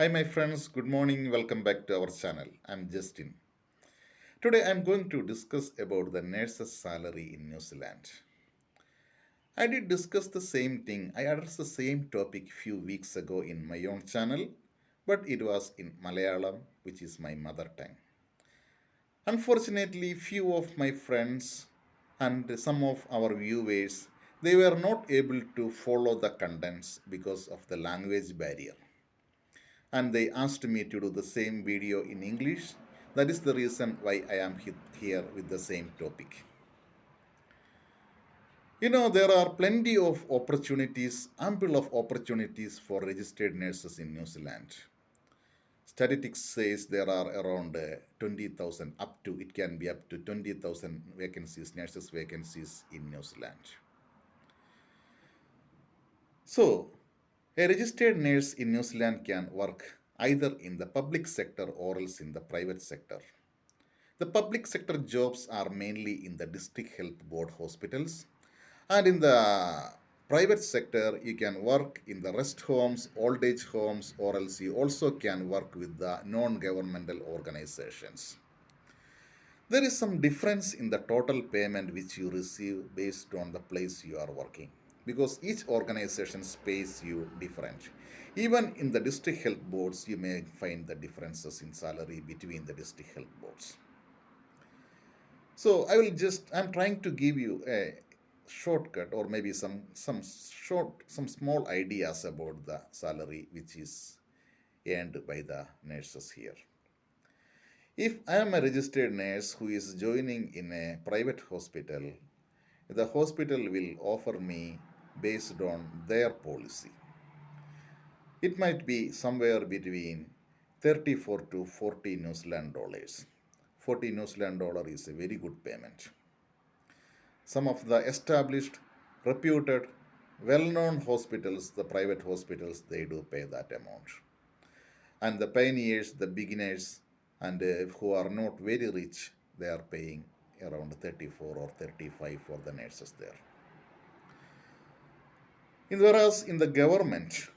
Hi, my friends. Good morning. Welcome back to our channel. I'm Justin. Today, I'm going to discuss about the nurse's salary in New Zealand. I did discuss the same thing. I addressed the same topic few weeks ago in my own channel, but it was in Malayalam, which is my mother tongue. Unfortunately, few of my friends and some of our viewers they were not able to follow the contents because of the language barrier, and they asked me to do the same video in English. That is the reason why I am here with the same topic. There are plenty of opportunities, ample of opportunities for registered nurses in New Zealand. Statistics says there are around 20,000 up to, it can be up to 20,000 vacancies, nurses vacancies in New Zealand. So, a registered nurse in New Zealand can work either in the public sector or else in the private sector. The public sector jobs are mainly in the district health board hospitals, and in the private sector, you can work in the rest homes, old age homes, or else you also can work with the non governmental organizations. There is some difference in the total payment which you receive based on the place you are working, because each organization pays you different. Even in the district health boards, you may find the differences in salary between the district health boards. So I'm trying to give you a shortcut or maybe some small ideas about the salary which is earned by the nurses here. If I am a registered nurse who is joining in a private hospital, the hospital will offer me based on their policy. It might be somewhere between 34 to 40 New Zealand dollars. 40 New Zealand dollar is a very good payment. Some of the established, reputed, well known hospitals, the private hospitals, they do pay that amount. And the pioneers, the beginners, and who are not very rich, they are paying around 34 or 35 for the nurses there. Whereas in the government,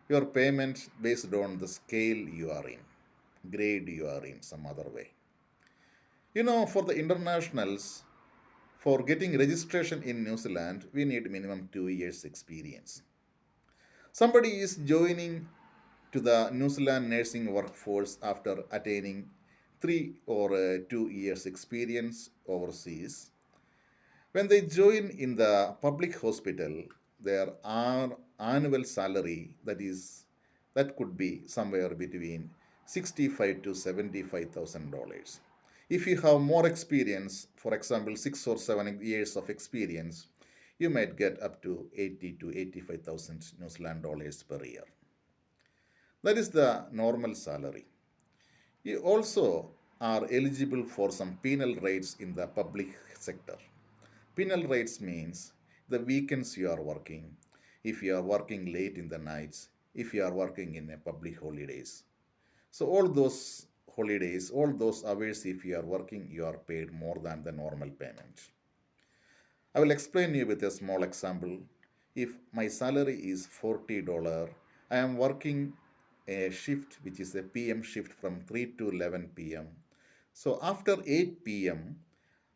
your payment based on the scale you are in, grade you are in, some other way. For the internationals, for getting registration in New Zealand, we need minimum 2 years experience. Somebody is joining to the New Zealand nursing workforce after attaining 3 or 2 years experience overseas. When they join in the public hospital, their annual salary that could be somewhere between 65 to $75,000. If you have more experience, for example, 6 or 7 years of experience, you might get up to 80 to 85,000 New Zealand dollars per year. That is the normal salary. You also are eligible for some penal rates in the public sector. Penal rates means the weekends you are working, if you are working late in the nights, if you are working in a public holidays. So all those holidays, all those hours if you are working, you are paid more than the normal payment. I will explain you with a small example. If my salary is $40, I am working a shift which is a PM shift from 3 to 11 p.m. So after 8 p.m.,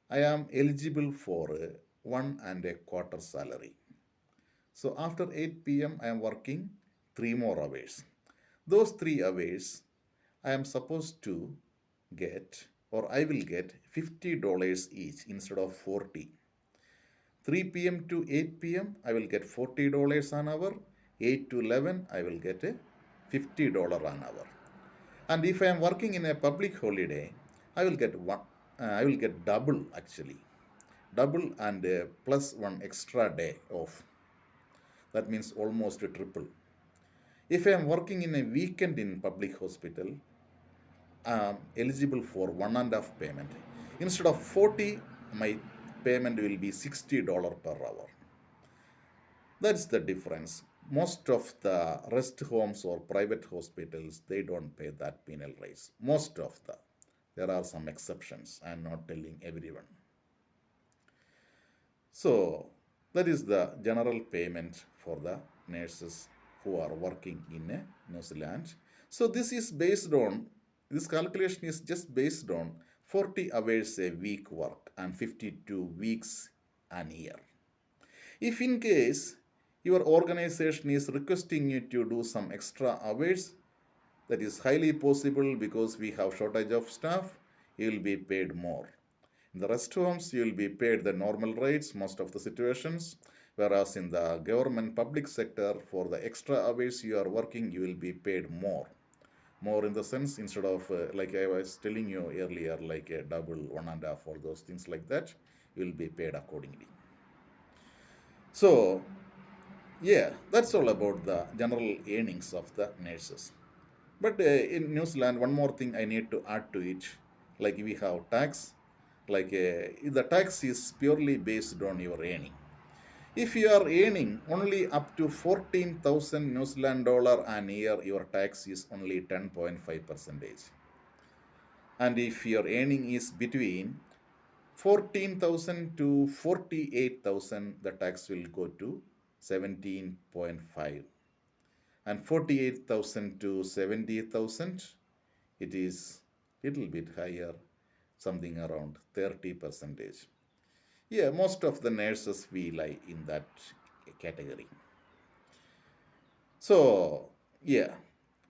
I am eligible for 1.25 salary. So after 8 p.m., I am working 3 more hours. Those 3 hours, I am supposed to get, or I will get $50 each instead of 40. 3 p.m. to 8 p.m., I will get $40 an hour. 8 to 11, I will get a $50 an hour. And if I am working in a public holiday, I will get I will get double actually, double and plus one extra day off. That means almost a triple. If I am working in a weekend in public hospital, I am eligible for 1.5 payment. Instead of 40, my payment will be $60 per hour. That's the difference. Most of the rest homes or private hospitals, they don't pay that penal rates. Most of the. There are some exceptions. I'm not telling everyone. So that is the general payment for the nurses who are working in New Zealand. So this calculation is just based on 40 hours a week work and 52 weeks an year. If in case your organization is requesting you to do some extra hours, that is highly possible because we have shortage of staff, you will be paid more. In the rest homes, you will be paid the normal rates most of the situations, whereas in the government public sector, for the extra hours you are working, you will be paid more. More in the sense, instead of like I was telling you earlier, like a double, one and a half, all those things like that, you will be paid accordingly. So, yeah, that's all about the general earnings of the nurses. But in New Zealand, one more thing I need to add to it, like we have tax, like the tax is purely based on your earning. If you are earning only up to 14,000 New Zealand dollar an year, your tax is only 10.5 percentage. And if your earning is between 14,000 to 48,000, the tax will go to 17.5. And 48,000 to 70,000, it is little bit higher, something around 30 percentage. Yeah, most of the nurses we lie in that category. So yeah,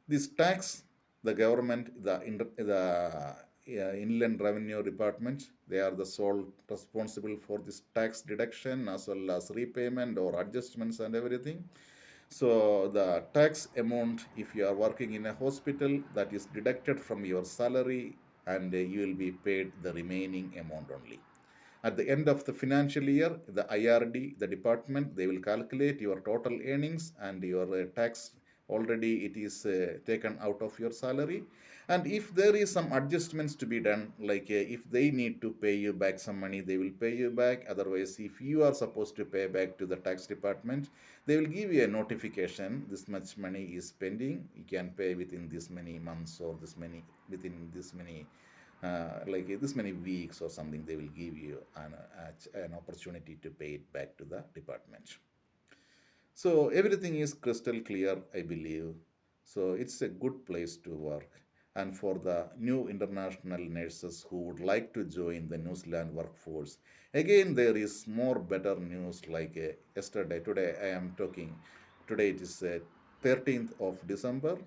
this tax, the government, the Inland Revenue Department, they are the sole responsible for this tax deduction as well as repayment or adjustments and everything. So the tax amount, if you are working in a hospital, that is deducted from your salary, and you will be paid the remaining amount only. At the end of the financial year, the IRD, the department, they will calculate your total earnings and your tax already it is taken out of your salary. And if there is some adjustments to be done, like if they need to pay you back some money, they will pay you back. Otherwise, if you are supposed to pay back to the tax department, they will give you a notification, this much money is pending, you can pay within this many months or this many within this many like this many weeks or something. They will give you an opportunity to pay it back to the department. So everything is crystal clear, I believe. So it's a good place to work. And for the new international nurses who would like to join the New Zealand workforce, again there is more better news. Like today I am talking. Today it is 13th of December,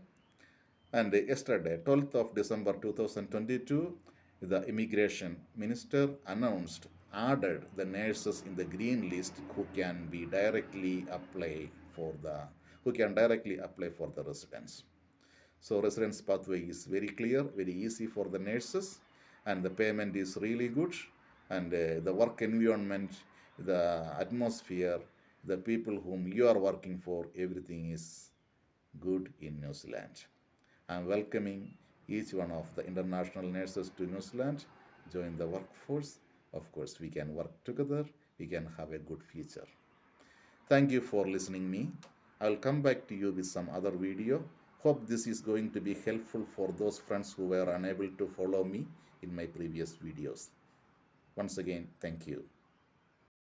and yesterday, 12th of December 2022, the immigration minister announced added the nurses in the green list who can directly apply for the residence. So residence pathway is very clear, very easy for the nurses, and the payment is really good, and the work environment, the atmosphere, the people whom you are working for, everything is good in New Zealand. I'm welcoming each one of the international nurses to New Zealand, join the workforce. Of course, we can work together, we can have a good future. Thank you for listening me. I'll come back to you with some other video. Hope this is going to be helpful for those friends who were unable to follow me in my previous videos. Once again, thank you.